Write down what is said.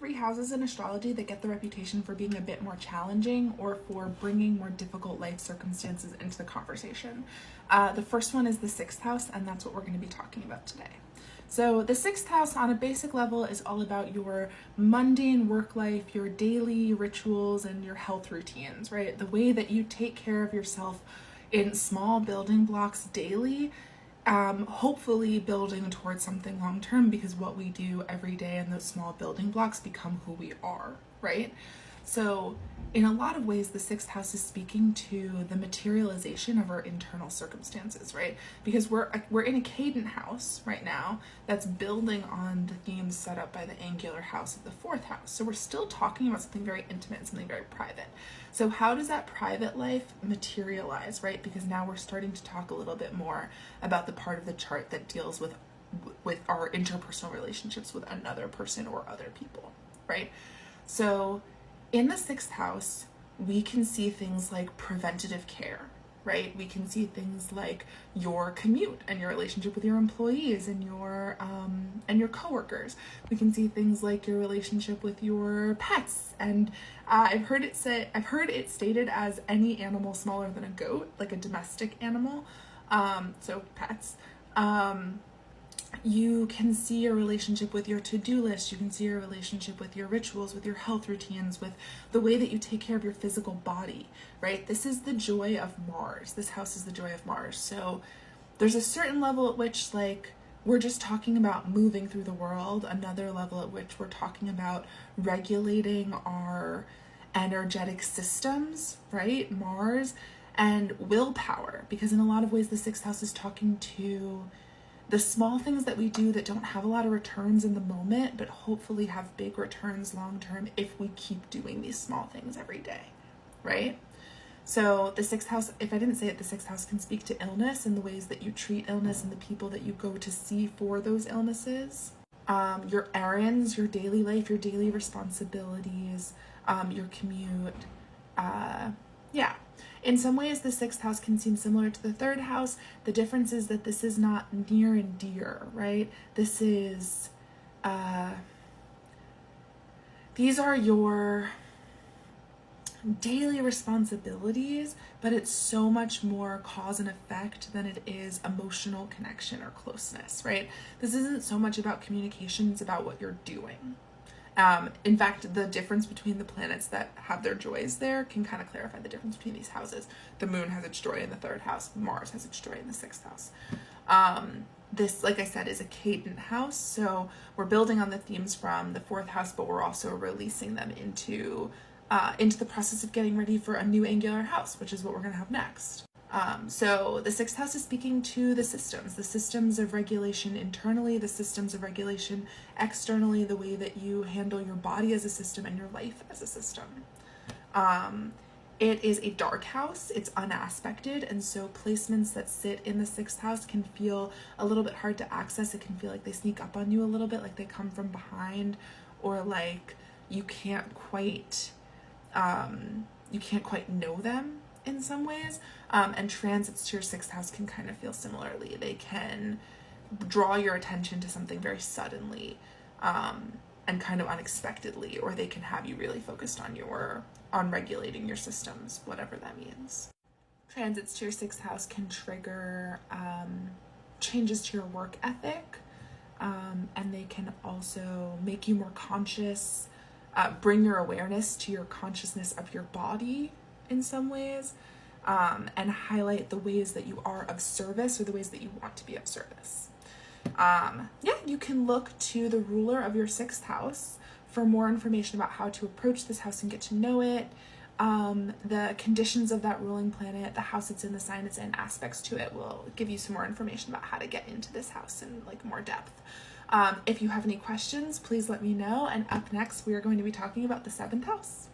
three houses in astrology that get the reputation for being a bit more challenging or for bringing more difficult life circumstances into the conversation. The first one is the sixth house, and that's what we're going to be talking about today. So the sixth house on a basic level is all about your mundane work life, your daily rituals, and your health routines, right? The way that you take care of yourself in small building blocks daily, hopefully building towards something long-term, because what we do every day in those small building blocks become who we are, right? So in a lot of ways, the sixth house is speaking to the materialization of our internal circumstances, right? Because we're in a cadent house right now that's building on the themes set up by the angular house of the fourth house. So we're still talking about something very intimate and something very private. So how does that private life materialize, right? Because now we're starting to talk a little bit more about the part of the chart that deals with our interpersonal relationships with another person or other people, right? So in the sixth house, we can see things like preventative care, right? We can see things like your commute and your relationship with your employees and your coworkers. We can see things like your relationship with your pets. And I've heard it stated as any animal smaller than a goat, like a domestic animal. So pets. You can see your relationship with your to-do list. You can see your relationship with your rituals, with your health routines, with the way that you take care of your physical body, right? This is the joy of Mars. This house is the joy of Mars. So there's a certain level at which, like, we're just talking about moving through the world, another level at which we're talking about regulating our energetic systems, right? Mars, and willpower, because in a lot of ways, the sixth house is talking to the small things that we do that don't have a lot of returns in the moment, but hopefully have big returns long-term if we keep doing these small things every day, right? So the sixth house, if I didn't say it, the sixth house can speak to illness and the ways that you treat illness and the people that you go to see for those illnesses. Your errands, your daily life, your daily responsibilities, your commute, yeah. In some ways, the sixth house can seem similar to the third house. The difference is that this is not near and dear, right? This is, these are your daily responsibilities, but it's so much more cause and effect than it is emotional connection or closeness, right? This isn't so much about communication, it's about what you're doing. In fact, the difference between the planets that have their joys there can kind of clarify the difference between these houses. The moon has its joy in the third house. Mars has its joy in the sixth house. This, like I said, is a cadent house. So we're building on the themes from the fourth house, but we're also releasing them into the process of getting ready for a new angular house, which is what we're going to have next. So the sixth house is speaking to the systems of regulation internally, the systems of regulation externally, the way that you handle your body as a system and your life as a system. It is a dark house, it's unaspected, and so placements that sit in the sixth house can feel a little bit hard to access. It can feel like they sneak up on you a little bit, like they come from behind, or like you can't quite know them in some ways, and transits to your sixth house can kind of feel similarly. They can draw your attention to something very suddenly and kind of unexpectedly, or they can have you really focused on regulating your systems, whatever that means. Transits to your sixth house can trigger changes to your work ethic, and they can also make you more conscious, bring your awareness to your consciousness of your body in some ways, and highlight the ways that you are of service or the ways that you want to be of service. You can look to the ruler of your sixth house for more information about how to approach this house and get to know it, the conditions of that ruling planet, the house it's in, the sign it's in, aspects to it will give you some more information about how to get into this house in like more depth. If you have any questions, please let me know. And up next, we are going to be talking about the seventh house.